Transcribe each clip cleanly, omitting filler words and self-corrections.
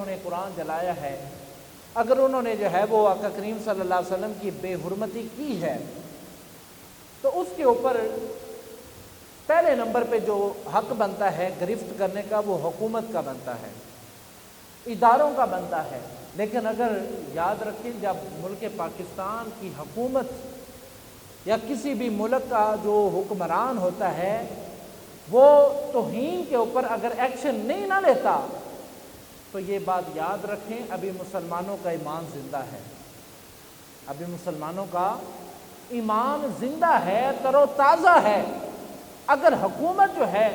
انہوں نے قرآن جلایا ہے، اگر انہوں نے جو ہے وہ آقا کریم صلی اللہ علیہ وسلم کی بے حرمتی کی ہے تو اس کے اوپر پہلے نمبر پہ جو حق بنتا ہے گرفت کرنے کا وہ حکومت کا بنتا ہے، اداروں کا بنتا ہے۔ لیکن اگر یاد رکھیں جب ملک پاکستان کی حکومت یا کسی بھی ملک کا جو حکمران ہوتا ہے وہ توہین کے اوپر اگر ایکشن نہیں نہ لیتا تو یہ بات یاد رکھیں ابھی مسلمانوں کا ایمان زندہ ہے، ابھی مسلمانوں کا ایمان زندہ ہے، تر و تازہ ہے۔ اگر حکومت جو ہے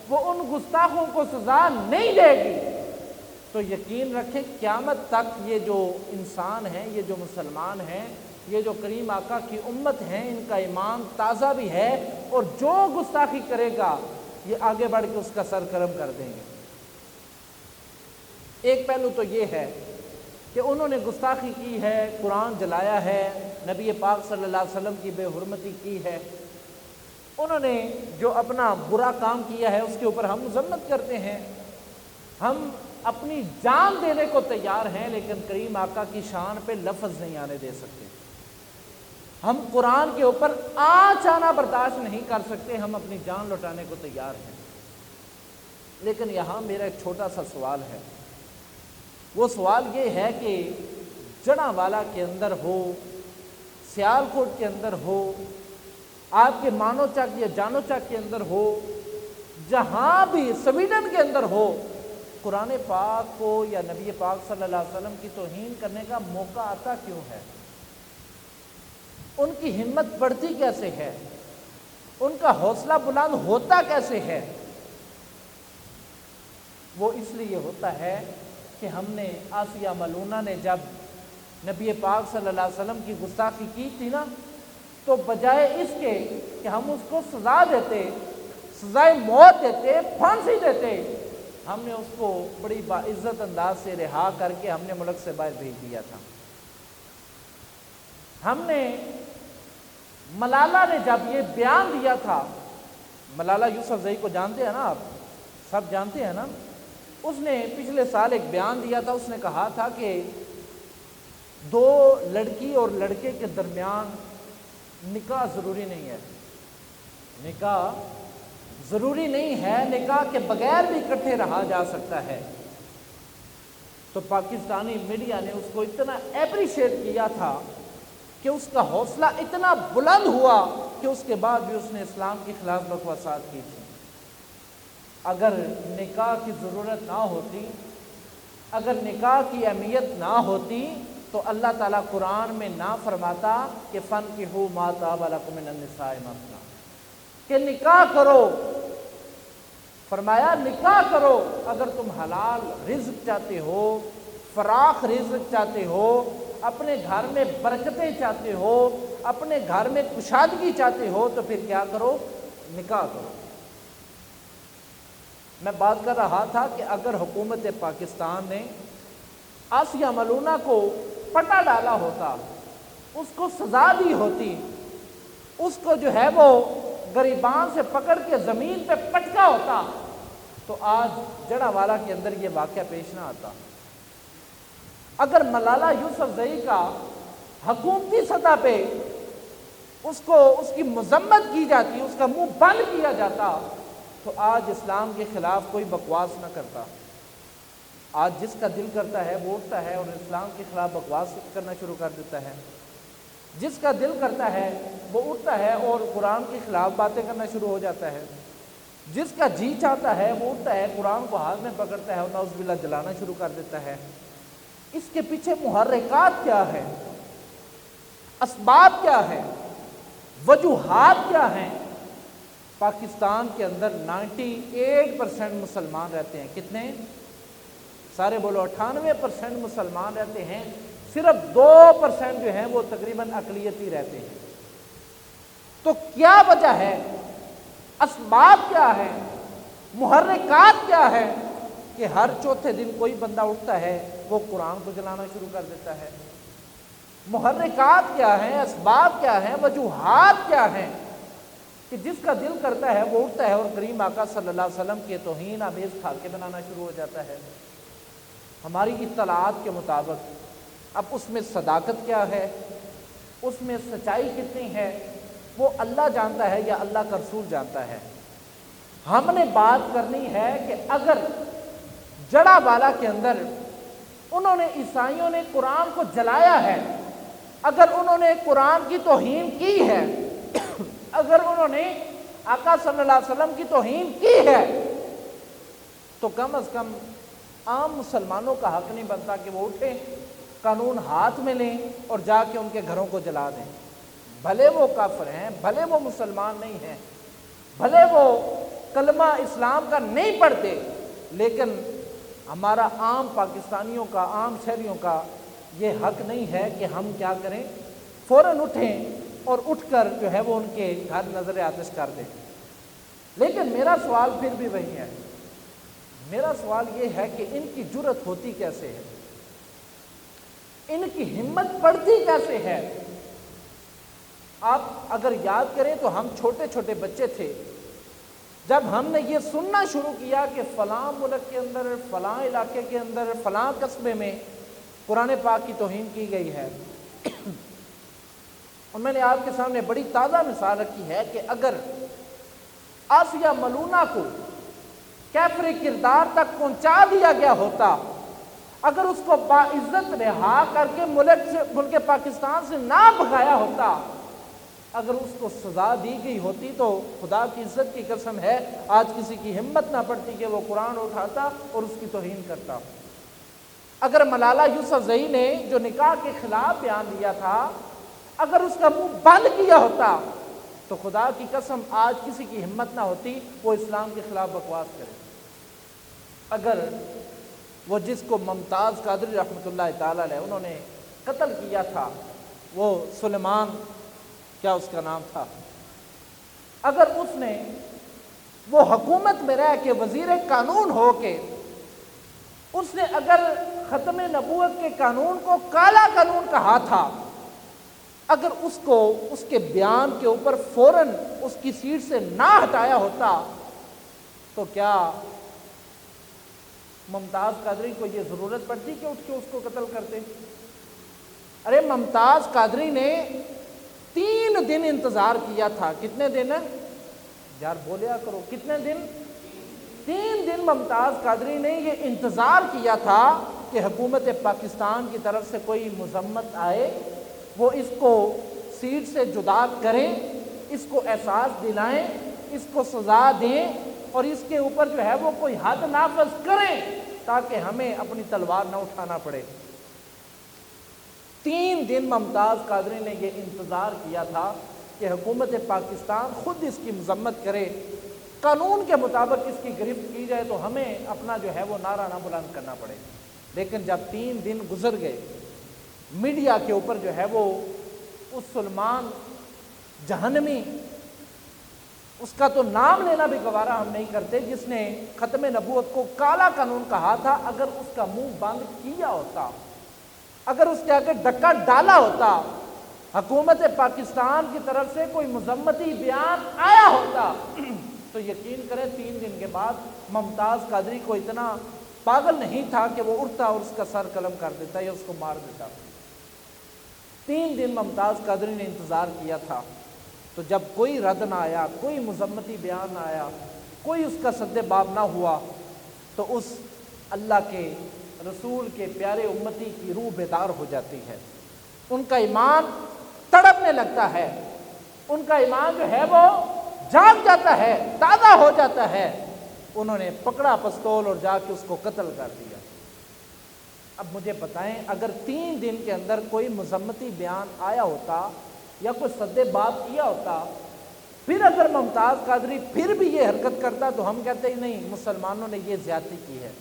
وہ ان گستاخوں کو سزا نہیں دے گی تو یقین رکھیں قیامت تک یہ جو انسان ہیں، یہ جو مسلمان ہیں، یہ جو کریم آقا کی امت ہیں، ان کا ایمان تازہ بھی ہے اور جو گستاخی کرے گا یہ آگے بڑھ کے اس کا سر قلم کر دیں گے۔ ایک پہلو تو یہ ہے کہ انہوں نے گستاخی کی ہے، قرآن جلایا ہے، نبی پاک صلی اللہ علیہ وسلم کی بے حرمتی کی ہے، انہوں نے جو اپنا برا کام کیا ہے اس کے اوپر ہم مذمت کرتے ہیں، ہم اپنی جان دینے کو تیار ہیں، لیکن کریم آقا کی شان پہ لفظ نہیں آنے دے سکتے۔ ہم قرآن کے اوپر آنچ آنا برداشت نہیں کر سکتے، ہم اپنی جان لوٹانے کو تیار ہیں۔ لیکن یہاں میرا ایک چھوٹا سا سوال ہے، وہ سوال یہ ہے کہ جڑاوالا کے اندر ہو، سیالکوٹ کے اندر ہو، آپ کے مانو چک یا جانو چک کے اندر ہو، جہاں بھی سویڈن کے اندر ہو، قرآن پاک کو یا نبی پاک صلی اللہ علیہ وسلم کی توہین کرنے کا موقع آتا کیوں ہے؟ ان کی ہمت بڑھتی کیسے ہے؟ ان کا حوصلہ بلند ہوتا کیسے ہے؟ وہ اس لیے ہوتا ہے کہ ہم نے آسیہ ملونہ نے جب نبی پاک صلی اللہ علیہ وسلم کی گستاخی کی تھی نا، تو بجائے اس کے کہ ہم اس کو سزا دیتے، سزائے موت دیتے، پھانسی دیتے، ہم نے اس کو بڑی باعزت انداز سے رہا کر کے ہم نے ملک سے باہر بھیج دیا تھا۔ ہم نے ملالہ نے جب یہ بیان دیا تھا، ملالہ یوسفزئی کو جانتے ہیں نا آپ، سب جانتے ہیں نا، اس نے پچھلے سال ایک بیان دیا تھا، اس نے کہا تھا کہ دو لڑکی اور لڑکے کے درمیان نکاح ضروری نہیں ہے، نکاح ضروری نہیں ہے، نکاح کے بغیر بھی اکٹھے رہا جا سکتا ہے۔ تو پاکستانی میڈیا نے اس کو اتنا اپریشیٹ کیا تھا کہ اس کا حوصلہ اتنا بلند ہوا کہ اس کے بعد بھی اس نے اسلام کے خلاف بکواسات کی تھی۔ اگر نکاح کی ضرورت نہ ہوتی، اگر نکاح کی اہمیت نہ ہوتی تو اللہ تعالیٰ قرآن میں نہ فرماتا کہ فَانْكِحُوا مَا طَابَ لَكُم مِّنَ النِّسَاءِ مَثْنَىٰ، کہ نکاح کرو، فرمایا نکاح کرو اگر تم حلال رزق چاہتے ہو، فراخ رزق چاہتے ہو، اپنے گھر میں برکتیں چاہتے ہو، اپنے گھر میں کشادگی چاہتے ہو تو پھر کیا کرو؟ نکاح کرو۔ میں بات کر رہا تھا کہ اگر حکومت پاکستان نے آسیہ ملونہ کو پٹا ڈالا ہوتا، اس کو سزا دی ہوتی، اس کو جو ہے وہ گریبان سے پکڑ کے زمین پہ پٹکا ہوتا تو آج جڑاوالا کے اندر یہ واقعہ پیش نہ آتا۔ اگر ملالہ یوسفزئی کا حکومتی سطح پہ اس کی مذمت کی جاتی، اس کا منہ بند کیا جاتا تو آج اسلام کے خلاف کوئی بکواس نہ کرتا۔ آج جس کا دل کرتا ہے وہ اٹھتا ہے اور اسلام کے خلاف بکواس کرنا شروع کر دیتا ہے، جس کا دل کرتا ہے وہ اٹھتا ہے اور قرآن کے خلاف باتیں کرنا شروع ہو جاتا ہے، جس کا جی چاہتا ہے وہ اٹھتا ہے، قرآن کو ہاتھ میں پکڑتا ہے اور نعوذ باللہ جلانا شروع کر دیتا ہے۔ اس کے پیچھے محرکات کیا ہے؟ اسباب کیا ہے؟ وجوہات کیا ہیں؟ پاکستان کے اندر 98% مسلمان رہتے ہیں، کتنے؟ سارے بولو 98% مسلمان رہتے ہیں، صرف 2% جو ہیں وہ تقریباً اقلیتی رہتے ہیں۔ تو کیا وجہ ہے؟ اسباب کیا ہے؟ محرکات کیا ہے کہ ہر چوتھے دن کوئی بندہ اٹھتا ہے وہ قرآن کو جلانا شروع کر دیتا ہے؟ محرکات کیا ہیں؟ اسباب کیا ہیں؟ وجوہات کیا ہیں کہ جس کا دل کرتا ہے وہ اٹھتا ہے اور کریم آقا صلی اللہ علیہ وسلم کے توہین آمیز خاکے بنانا شروع ہو جاتا ہے؟ ہماری اطلاعات کے مطابق اب اس میں صداقت کیا ہے، اس میں سچائی کتنی ہے، وہ اللہ جانتا ہے یا اللہ کا رسول جانتا ہے۔ ہم نے بات کرنی ہے کہ اگر جڑا والا کے اندر انہوں نے عیسائیوں نے قرآن کو جلایا ہے، اگر انہوں نے قرآن کی توہین کی ہے، اگر انہوں نے آقا صلی اللہ علیہ وسلم کی توہین کی ہے، تو کم از کم عام مسلمانوں کا حق نہیں بنتا کہ وہ اٹھیں، قانون ہاتھ میں لیں اور جا کے ان کے گھروں کو جلا دیں۔ بھلے وہ کافر ہیں، بھلے وہ مسلمان نہیں ہیں، بھلے وہ کلمہ اسلام کا نہیں پڑھتے، لیکن ہمارا عام پاکستانیوں کا، عام شہریوں کا یہ حق نہیں ہے کہ ہم کیا کریں، فوراً اٹھیں اور اٹھ کر جو ہے وہ ان کے گھر نظر آتش کر دیں۔ لیکن میرا سوال پھر بھی وہی ہے، میرا سوال یہ ہے کہ ان کی جرأت ہوتی کیسے ہے، ان کی ہمت پڑتی کیسے ہے؟ آپ اگر یاد کریں تو ہم چھوٹے چھوٹے بچے تھے، جب ہم نے یہ سننا شروع کیا کہ فلاں ملک کے اندر، فلاں علاقے کے اندر، فلاں قصبے میں قرآن پاک کی توہین کی گئی ہے، اور میں نے آپ کے سامنے بڑی تازہ مثال رکھی ہے کہ اگر آسیہ ملونہ کو کیفر کردار تک پہنچا دیا گیا ہوتا، اگر اس کو باعزت رہا کر کے ملک پاکستان سے نہ بھگایا ہوتا، اگر اس کو سزا دی گئی ہوتی، تو خدا کی عزت کی قسم ہے آج کسی کی ہمت نہ پڑتی کہ وہ قرآن اٹھاتا اور اس کی توہین کرتا۔ اگر ملالہ یوسفزئی نے جو نکاح کے خلاف بیان دیا تھا، اگر اس کا منہ بند کیا ہوتا، تو خدا کی قسم آج کسی کی ہمت نہ ہوتی وہ اسلام کے خلاف بکواس کرے۔ اگر وہ جس کو ممتاز قادری رحمۃ اللہ تعالی علیہ انہوں نے قتل کیا تھا، وہ سلیمان کیا اس کا نام تھا، اگر اس نے وہ حکومت میں رہ کے وزیر قانون ہو کے اس نے اگر ختم نبوت کے قانون کو کالا قانون کہا تھا، اگر اس کو اس کے بیان کے اوپر فوراً اس کی سیٹ سے نہ ہٹایا ہوتا، تو کیا ممتاز قادری کو یہ ضرورت پڑتی کہ اٹھ کے اس کو قتل کرتے؟ ارے ممتاز قادری نے 3 دن انتظار کیا تھا۔ کتنے دن؟ یار بولیا کرو، کتنے دن؟ 3 دن ممتاز قادری نے یہ انتظار کیا تھا کہ حکومت پاکستان کی طرف سے کوئی مذمت آئے، وہ اس کو سیٹ سے جدا کریں، اس کو احساس دلائیں، اس کو سزا دیں اور اس کے اوپر جو ہے وہ کوئی حد نافذ کریں تاکہ ہمیں اپنی تلوار نہ اٹھانا پڑے۔ 3 دن ممتاز قادری نے یہ انتظار کیا تھا کہ حکومت پاکستان خود اس کی مذمت کرے، قانون کے مطابق اس کی گرفت کی جائے تو ہمیں اپنا جو ہے وہ نعرہ نہ بلند کرنا پڑے۔ لیکن جب 3 دن گزر گئے، میڈیا کے اوپر جو ہے وہ اس سلمان جہنمی، اس کا تو نام لینا بھی گوارا ہم نہیں کرتے، جس نے ختم نبوت کو کالا قانون کہا تھا، اگر اس کا منہ بند کیا ہوتا، اگر اس کے آگے ڈکا ڈالا ہوتا، حکومت پاکستان کی طرف سے کوئی مذمتی بیان آیا ہوتا، تو یقین کریں 3 دن کے بعد ممتاز قادری کو اتنا پاگل نہیں تھا کہ وہ اٹھتا اور اس کا سر قلم کر دیتا یا اس کو مار دیتا۔ 3 دن ممتاز قادری نے انتظار کیا تھا، تو جب کوئی رد نہ آیا، کوئی مذمتی بیان نہ آیا، کوئی اس کا سد باب نہ ہوا، تو اس اللہ کے رسول کے پیارے امتی کی روح بیدار ہو جاتی ہے، ان کا ایمان تڑپنے لگتا ہے، ان کا ایمان جو ہے وہ جاگ جاتا ہے، تازہ ہو جاتا ہے۔ انہوں نے پکڑا پستول اور جا کے اس کو قتل کر دیا۔ اب مجھے بتائیں، اگر 3 دن کے اندر کوئی مذمتی بیان آیا ہوتا یا کوئی سد باب کیا ہوتا، پھر اگر ممتاز قادری پھر بھی یہ حرکت کرتا، تو ہم کہتے ہی نہیں، مسلمانوں نے یہ زیادتی کی ہے،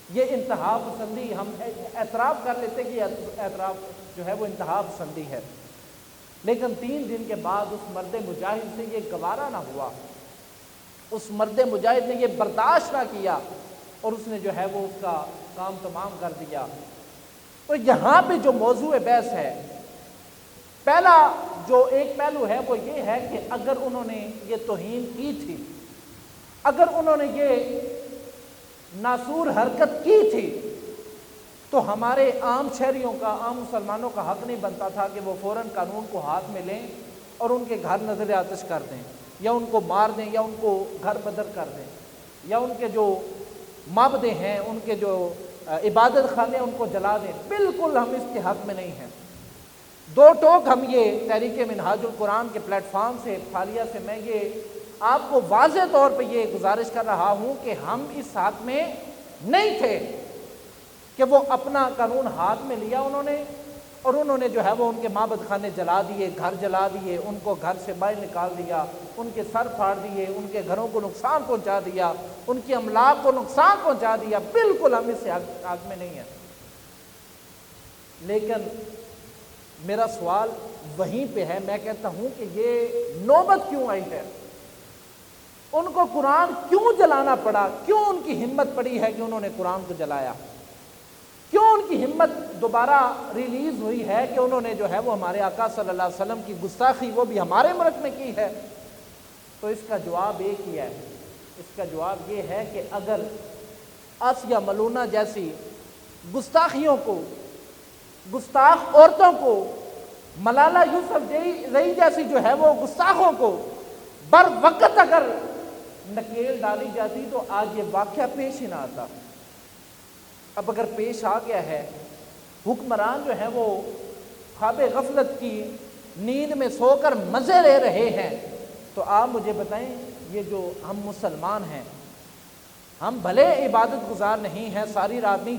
یہ انتہا پسندی، ہم اعتراف کر لیتے کہ اعتراف جو ہے وہ انتہا پسندی ہے۔ لیکن 3 دن کے بعد اس مرد مجاہد سے یہ گوارا نہ ہوا، اس مرد مجاہد نے یہ برداشت نہ کیا اور اس نے جو ہے وہ اس کا کام تمام کر دیا۔ تو یہاں پہ جو موضوع بحث ہے، پہلا جو ایک پہلو ہے وہ یہ ہے کہ اگر انہوں نے یہ توہین کی تھی، اگر انہوں نے یہ ناسور حرکت کی تھی، تو ہمارے عام شہریوں کا، عام مسلمانوں کا حق نہیں بنتا تھا کہ وہ فوراً قانون کو ہاتھ میں لیں اور ان کے گھر نظر آتش کر دیں، یا ان کو مار دیں، یا ان کو گھر بدر کر دیں، یا ان کے جو معبدیں ہیں، ان کے جو عبادت خانے ان کو جلا دیں۔ بالکل ہم اس کے حق میں نہیں ہیں۔ دو ٹوک ہم یہ تحریک منہاج القرآن کے پلیٹ فارم سے، فالیہ سے میں یہ آپ کو واضح طور پہ یہ گزارش کر رہا ہوں کہ ہم اس حق میں نہیں تھے کہ وہ اپنا قانون ہاتھ میں لیا انہوں نے، اور انہوں نے جو ہے وہ ان کے معبد خانے جلا دیے، گھر جلا دیے، ان کو گھر سے باہر نکال دیا، ان کے سر پھاڑ دیے، ان کے گھروں کو نقصان پہنچا دیا، ان کی املاک کو نقصان پہنچا دیا۔ بالکل ہم اس سے حق میں نہیں ہیں۔ لیکن میرا سوال وہیں پہ ہے، میں کہتا ہوں کہ یہ نوبت کیوں آئی ہے؟ ان کو قرآن کیوں جلانا پڑا؟ کیوں ان کی ہمت پڑی ہے کہ انہوں نے قرآن کو جلایا؟ کیوں ان کی ہمت دوبارہ ریلیز ہوئی ہے کہ انہوں نے جو ہے وہ ہمارے آقا صلی اللہ علیہ وسلم کی گستاخی وہ بھی ہمارے ملک میں کی ہے؟ تو اس کا جواب ایک ہی ہے، اس کا جواب یہ ہے کہ اگر آسیہ ملونہ جیسی گستاخیوں کو، گستاخ عورتوں کو، ملالہ یوسفزئی جیسی جو ہے وہ گستاخوں کو بر وقت اگر نکیل ڈالی جاتی تو آج یہ واقعہ پیش ہی نہ آتا۔ اب اگر پیش آ گیا ہے، حکمران جو ہیں وہ خواب غفلت کی نیند میں سو کر مزے لے رہے ہیں، تو آپ مجھے بتائیں یہ جو ہم مسلمان ہیں، ہم بھلے عبادت گزار نہیں ہیں، ساری رات نہیں